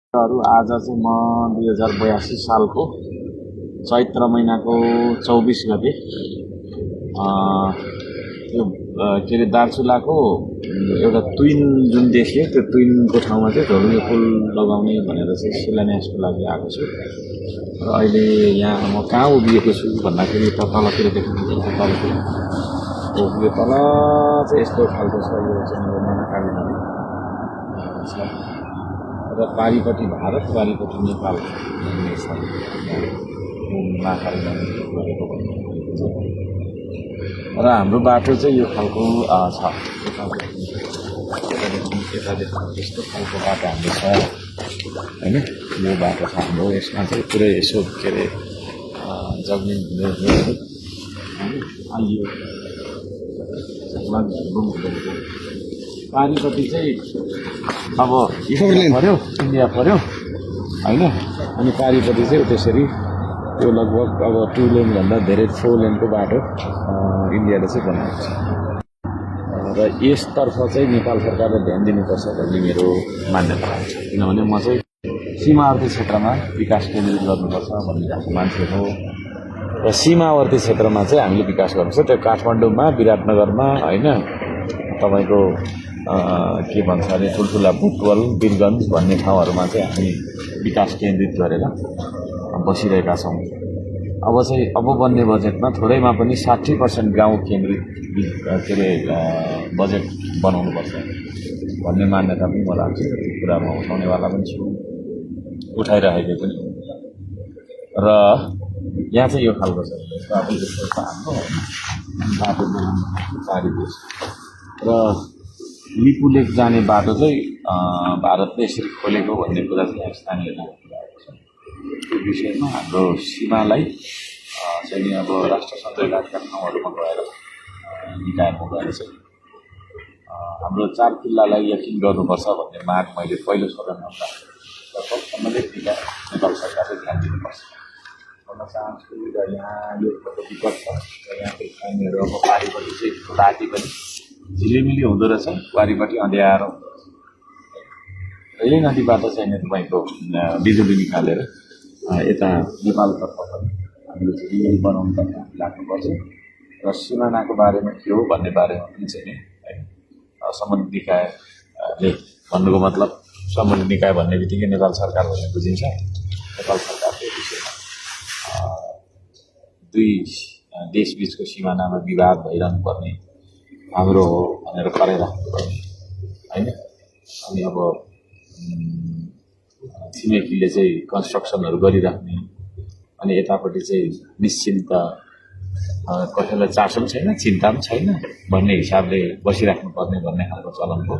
आज चाहिँ म 2082 सालको चैत्र महिनाको 24 गते यो के अरे दार्चुलाको एउटा तुइन जुन देखियो त्यो तुइनको ठाउँमा चाहिँ झोलुङ्गे पुल लगाउने भनेर चाहिँ शिलान्यासको लागि आएको छु र अहिले यहाँ म कहाँ उभिएको छु भन्दाखेरि त तलतिर देख्नुहुन्छ तलतिर यो तल चाहिँ यस्तो खालको छ यो चाहिँ मेरो महाकाली नदी छ र पारिपट्टि भारत पारिपट्टि नेपाल भन्ने छ महाकाली नदी गरेको र हाम्रो बाटो चाहिँ यो खालको छ यता देख्नु यस्तो खालको बाटो हाम्रो छ होइन यो बाटो छ हाम्रो यसमा चाहिँ पुरै यसो के अरे जग्ने आइयो पारिपट्टि चाहिँ अब पऱ्यो इन्डिया पऱ्यो होइन अनि पारिपट्टि चाहिँ त्यसरी त्यो लगभग अब 2 लेनभन्दा धेरै 4 लेनको बाटो इन्डियाले चाहिँ बनाएको छ र यसतर्फ चाहिँ नेपाल सरकारले ध्यान दिनुपर्छ भन्ने मेरो मान्यता हुन्छ किनभने म चाहिँ सीमावर्ती क्षेत्रमा विकास केन्द्रित गर्नुपर्छ भनिरहेको मान्छे हो र सीमावर्ती क्षेत्रमा चाहिँ हामीले विकास गर्नुपर्छ त्यो काठमाडौँमा विराटनगरमा होइन तपाईँको के भन्छ अरे ठुल्ठुला बुटवल वीरगन्ज भन्ने ठाउँहरूमा चाहिँ हामी विकास केन्द्रित गरेर बसिरहेका छौँ अब चाहिँ अब बन्ने बजेटमा थोरैमा पनि 60% गाउँ केन्द्रित के अरे बजेट बनाउनुपर्छ भन्ने मान्यता पनि म राख्छु त्यो कुरामा उठाउनेवाला पनि छु उठाइरहेको पनि र यहाँ चाहिँ यो खालको छ हाम्रो बाटो पारी देश र लिपुलेक जाने बाटो चाहिँ भारतले यसरी खोलेको भन्ने कुरा चाहिँ स्थानीय त्यो विषयमा हाम्रो सीमालाई चाहिँ अब राष्ट्र सञ्चयका ठाउँहरूमा गएर निकायमा गएर चाहिँ हाम्रो 4 किल्लालाई यकिन गर्नुपर्छ भन्ने माग मैले पहिलो सदनमा राखेँ नेपाल सरकारले ध्यान दिनुपर्छ भन्न चाहन्छु र यहाँ यो विकट छ र यहाँको स्थानीयहरू अब पारिपट्टि चाहिँ राति पनि झिलिमिली हुँदो रहेछ पारिपट्टि अँध्यारो यही नदीबाट चाहिँ तपाईँको बिजुली निकालेर यता नेपालतर्फ पनि हामीले चाहिँ रेल बनाउनुतर्फ लाग्नुपर्छ र सिमानाको बारेमा के हो भन्ने बारेमा पनि चाहिँ सम्बन्धित निकायले भन्नुको मतलब सम्बन्धित निकाय भन्ने बित्तिकै नेपाल सरकार भन्ने बुझिन्छ नेपाल सरकारले विषयमा दुई देशबिचको सिमानामा विवाद भइरहनु पर्ने हाम्रो हो भनेर कराइराख्नुपर्ने होइन अनि अब छिमेकीले चाहिँ कन्स्ट्रक्सनहरू गरिराख्ने अनि यतापट्टि चाहिँ निश्चिन्त कसैलाई चासो पनि छैन चिन्ता पनि छैन भन्ने हिसाबले बसिराख्नु पर्ने भन्ने खालको चलनको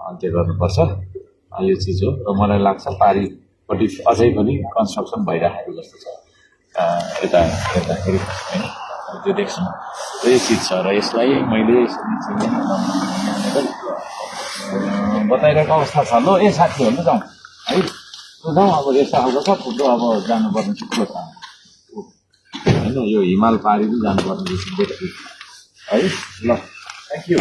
अन्त्य गर्नुपर्छ यो चिज हो र मलाई लाग्छ पारिपट्टि अझै पनि कन्स्ट्रक्सन भइराखेको जस्तो छ यता हेर्दाखेरि होइन त्यो देख्छु यो चिज छ र यसलाई मैले बताइरहेको अवस्था छ ल ए साथीहरू जाउँ है जाउँ अब यस्तो खालको छ थुप्रो अब जानुपर्ने थुप्रो छ होइन यो हिमाल पारी पनि जानुपर्ने है ल थ्याङ्क यू